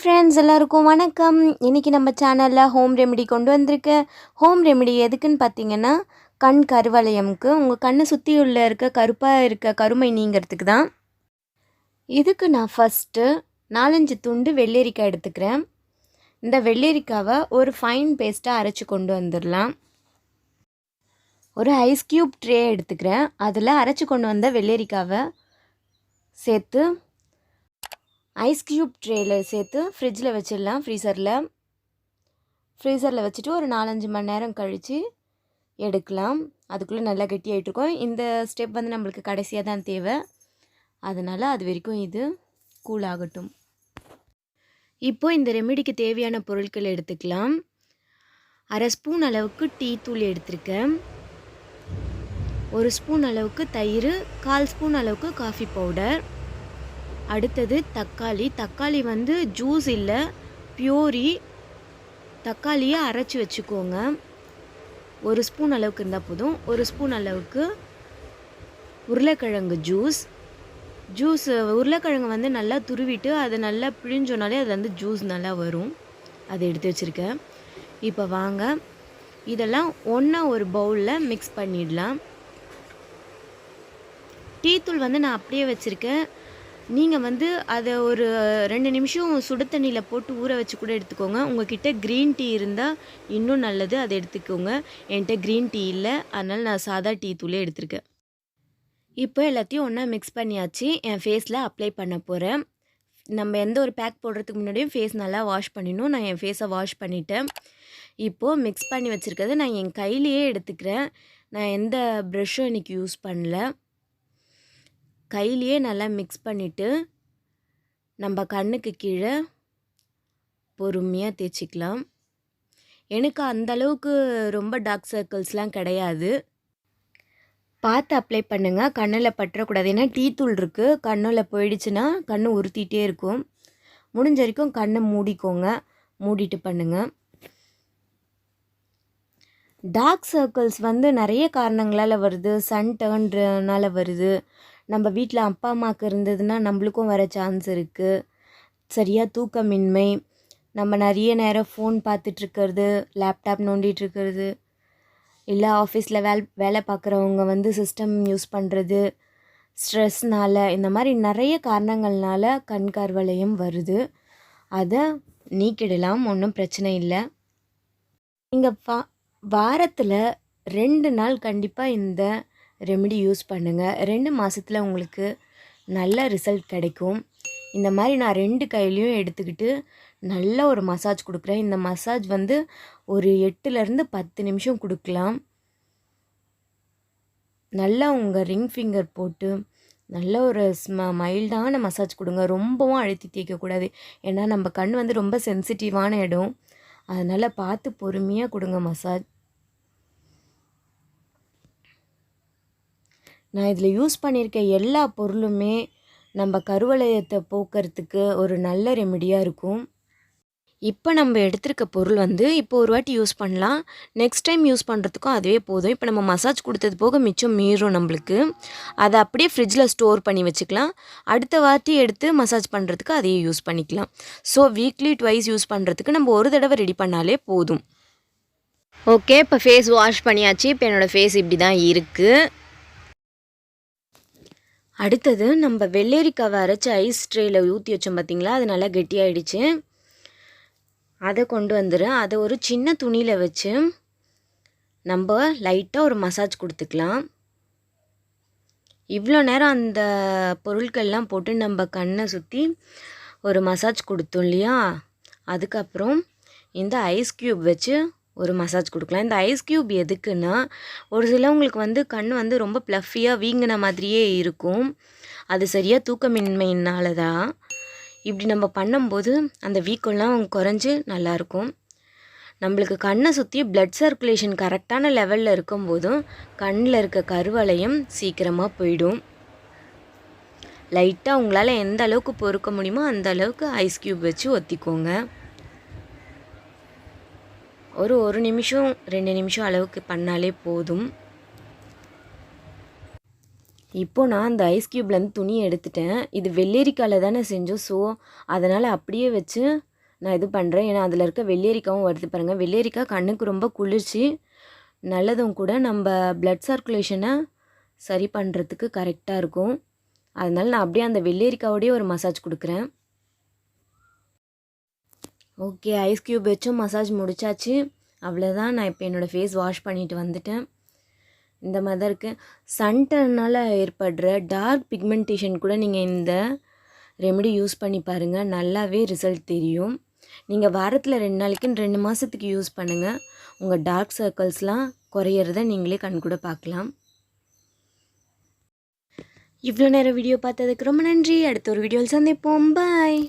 Friends எல்லாருக்கும் வணக்கம். இன்றைக்கி நம்ம சேனலில் ஹோம் ரெமெடி கொண்டு வந்திருக்கேன். ஹோம் ரெமெடி எதுக்குன்னு பார்த்தீங்கன்னா, கண் கருவளையமுக்கு உங்கள் கண்ணை சுற்றி உள்ள இருக்க கருப்பாக இருக்க கருமை நீங்கிறதுக்கு தான். இதுக்கு நான் ஃபஸ்ட்டு 4-5 துண்டு வெள்ளரிக்காய் எடுத்துக்கிறேன். இந்த வெள்ளரிக்காவை ஒரு ஃபைன் பேஸ்ட்டாக அரைச்சி கொண்டு வந்துடலாம். ஒரு ஐஸ் க்யூப் ட்ரே எடுத்துக்கிறேன். அதில் அரைச்சி கொண்டு வந்த வெள்ளரிக்காவை சேர்த்து ஐஸ் க்யூப் ட்ரேயில் சேர்த்து ஃப்ரிட்ஜில் வச்சிடலாம். ஃப்ரீசரில் வச்சுட்டு ஒரு 4-5 மணி நேரம் கழித்து எடுக்கலாம். அதுக்குள்ளே நல்லா கெட்டியாகிட்ருக்கும். இந்த ஸ்டெப் வந்து நம்மளுக்கு கடைசியாக தான் தேவை. அதனால் அது வரைக்கும் இது கூல் ஆகட்டும். இப்போது இந்த ரெமெடிக்கு தேவையான பொருட்கள் எடுத்துக்கலாம். 1/2 ஸ்பூன் அளவுக்கு டீ தூள் எடுத்திருக்கேன். 1 ஸ்பூன் அளவுக்கு தயிர், 1/4 ஸ்பூன் அளவுக்கு காஃபி பவுடர். அடுத்தது தக்காளி வந்து ஜூஸ் இல்லை, பியூரி. தக்காளியை அரைச்சி வச்சுக்கோங்க. 1 ஸ்பூன் அளவுக்கு இருந்தால் போதும். 1 ஸ்பூன் அளவுக்கு உருளைக்கிழங்கு ஜூஸ். உருளைக்கிழங்கு வந்து நல்லா துருவிட்டு அதை நல்லா பிழிஞ்சோனாலே அது வந்து ஜூஸ் நல்லா வரும். அதை எடுத்து வச்சுருக்கேன். இப்போ வாங்க இதெல்லாம் ஒன்றா ஒரு பவுலில் மிக்ஸ் பண்ணிடலாம். டீ தூள் வந்து நான் அப்படியே வச்சுருக்கேன். நீங்கள் வந்து அதை ஒரு 2 நிமிஷம் சுடு தண்ணியில் போட்டு ஊற வச்சு கூட எடுத்துக்கோங்க. உங்கள்கிட்ட க்ரீன் டீ இருந்தால் இன்னும் நல்லது, அதை எடுத்துக்கோங்க. என்கிட்ட க்ரீன் டீ இல்லை, அதனால் நான் சாதா டீ தூளே எடுத்திருக்கேன். இப்போ எல்லாத்தையும் ஒன்றா மிக்ஸ் பண்ணியாச்சு. என் ஃபேஸில் அப்ளை பண்ண போகிறேன். நம்ம எந்த ஒரு பேக் போடுறதுக்கு முன்னாடியும் ஃபேஸ் நல்லா வாஷ் பண்ணிடணும். நான் என் ஃபேஸை வாஷ் பண்ணிட்டேன். இப்போது மிக்ஸ் பண்ணி வச்சுருக்கிறது நான் என் கையிலையே எடுத்துக்கிறேன். நான் எந்த ப்ரஷ்ஷும் இன்றைக்கி யூஸ் பண்ணல. கையிலையே நல்லா மிக்ஸ் பண்ணிவிட்டு நம்ம கண்ணுக்கு கீழே பொறுமையாக தேய்ச்சிக்கலாம். எனக்கு அந்தளவுக்கு ரொம்ப டார்க் சர்க்கிள்ஸ்லாம் கிடையாது. பார்த்து அப்ளை பண்ணுங்கள், கண்ணில் பற்றக்கூடாது. ஏன்னா டீ தூள் இருக்குது, கண்ணில் போயிடுச்சுன்னா கண் உறுத்திட்டே இருக்கும். முடிஞ்ச வரைக்கும் கண்ணை மூடிட்டு பண்ணுங்கள். டார்க் சர்க்கிள்ஸ் வந்து நிறைய காரணங்களால் வருது. சன் டர்ன்றனால வருது. நம்ம வீட்டில் அப்பா அம்மாவுக்கு இருந்ததுன்னா நம்மளுக்கும் வர சான்ஸ் இருக்குது. சரியாக தூக்கமின்மை, நம்ம நிறைய நேரம் ஃபோன் பார்த்துட்ருக்கிறது, லேப்டாப் நோண்டிகிட்ருக்கிறது, இல்லை ஆஃபீஸில் வேலை பார்க்குறவங்க வந்து சிஸ்டம் யூஸ் பண்ணுறது, ஸ்ட்ரெஸ்னால், இந்த மாதிரி நிறைய காரணங்கள்னால கண் கருவளையம் வருது. அதை நீக்கிடலாம், ஒன்றும் பிரச்சனை இல்லை. நீங்கள் வாரத்தில் 2 நாள் கண்டிப்பாக இந்த ரெமெடி யூஸ் பண்ணுங்கள். 2 மாதத்தில் உங்களுக்கு நல்ல ரிசல்ட் கிடைக்கும். இந்த மாதிரி நான் 2 கையிலையும் எடுத்துக்கிட்டு நல்ல ஒரு மசாஜ் கொடுக்குறேன். இந்த மசாஜ் வந்து ஒரு 8லேருந்து 10 நிமிஷம் கொடுக்கலாம். நல்லா உங்கள் ரிங் ஃபிங்கர் போட்டு நல்ல ஒரு மைல்டான மசாஜ் கொடுங்க. ரொம்பவும் அழுத்தி தேய்க்கக்கூடாது. ஏன்னா நம்ம கண் வந்து ரொம்ப சென்சிட்டிவான இடம். அதனால் பார்த்து பொறுமையாக கொடுங்க மசாஜ். நான் இதில் யூஸ் பண்ணியிருக்க எல்லா பொருளுமே நம்ம கருவளையத்தை போக்குறதுக்கு ஒரு நல்ல ரெமெடியாக இருக்கும். இப்போ நம்ம எடுத்திருக்க பொருள் வந்து இப்போ ஒரு வாட்டி யூஸ் பண்ணலாம். நெக்ஸ்ட் டைம் யூஸ் பண்ணுறதுக்கும் அதுவே போதும். இப்போ நம்ம மசாஜ் கொடுத்தது போக மிச்சம் மீறும் நம்மளுக்கு. அதை அப்படியே ஃப்ரிட்ஜில் ஸ்டோர் பண்ணி வச்சுக்கலாம். அடுத்த வாட்டி எடுத்து மசாஜ் பண்ணுறதுக்கு அதையே யூஸ் பண்ணிக்கலாம். ஸோ வீக்லி 2 யூஸ் பண்ணுறதுக்கு நம்ம ஒரு தடவை ரெடி பண்ணாலே போதும். ஓகே, இப்போ ஃபேஸ் வாஷ் பண்ணியாச்சு. இப்போ என்னோடய ஃபேஸ் இப்படி தான் இருக்குது. அடுத்தது நம்ம வெள்ளரிக்காவை அரைச்சி ஐஸ் ட்ரேயில் ஊற்றி வச்சோம் பார்த்திங்களா, அது நல்லா கெட்டியாகிடுச்சு. அதை கொண்டு வந்துடுறேன். அதை ஒரு சின்ன துணியில் வச்சு நம்ம லைட்டாக ஒரு மசாஜ் கொடுத்துக்கலாம். இவ்வளோ நேரம் அந்த பொருட்கள்லாம் போட்டு நம்ம கண்ணை சுற்றி ஒரு மசாஜ் கொடுத்தோம் இல்லையா, அதுக்கப்புறம் இந்த ஐஸ் க்யூப் வச்சு ஒரு மசாஜ் கொடுக்கலாம். இந்த ஐஸ் க்யூப் எதுக்குன்னா, ஒரு சிலவங்களுக்கு வந்து கண் வந்து ரொம்ப ப்ளஃபியாக வீங்கின மாதிரியே இருக்கும். அது சரியாக தூக்கமின்மையினால தான். இப்படி நம்ம பண்ணும்போது அந்த வீக்கம்லாம் குறைஞ்சி நல்லாயிருக்கும். நம்மளுக்கு கண்ணை சுற்றி ப்ளட் சர்க்குலேஷன் கரெக்டான லெவலில் இருக்கும்போதும் கண்ணில் இருக்க கருவளையம் சீக்கிரமாக போயிடும். லைட்டாக உங்களால் எந்த அளவுக்கு பொறுக்க முடியுமோ அந்த அளவுக்கு ஐஸ் க்யூப் வச்சு ஒத்திக்கோங்க. ஒரு 1 நிமிஷம் 2 நிமிஷம் அளவுக்கு பண்ணாலே போதும். இப்போது நான் அந்த ஐஸ் க்யூப்லேருந்து துணியை எடுத்துட்டேன். இது வெள்ளரிக்காயில் தானே செஞ்சோம். ஸோ அதனால் அப்படியே வச்சு நான் இது பண்ணுறேன். ஏன்னா அதில் இருக்க வெள்ளரிக்காவும் வருது பாருங்கள். வெள்ளரிக்காய் கண்ணுக்கு ரொம்ப குளிர்ச்சி, நல்லதும் கூட. நம்ம பிளட் சர்க்குலேஷனை சரி பண்ணுறதுக்கு கரெக்டாக இருக்கும். அதனால நான் அப்படியே அந்த வெள்ளரிக்காவோடய ஒரு மசாஜ் கொடுக்குறேன். ஓகே, ஐஸ் க்யூப் வச்சும் மசாஜ் முடிச்சாச்சு. அவ்வளோதான். நான் இப்போ என்னோடய ஃபேஸ் வாஷ் பண்ணிவிட்டு வந்துட்டேன். இந்த மாதிரி தான் இருக்குது. சன்டனால் ஏற்படுற டார்க் பிக்மெண்டேஷன் கூட நீங்கள் இந்த ரெமெடி யூஸ் பண்ணி பாருங்கள், நல்லாவே ரிசல்ட் தெரியும். நீங்கள் வாரத்தில் 2 நாளைக்குன்னு 2 மாதத்துக்கு யூஸ் பண்ணுங்கள். உங்கள் டார்க் சர்க்கிள்ஸ்லாம் குறையிறத நீங்களே கண்கூட பார்க்கலாம். இவ்வளோ நேரம் வீடியோ பார்த்ததுக்கு ரொம்ப நன்றி. அடுத்த ஒரு வீடியோவில் சந்திப்போம். பாய்.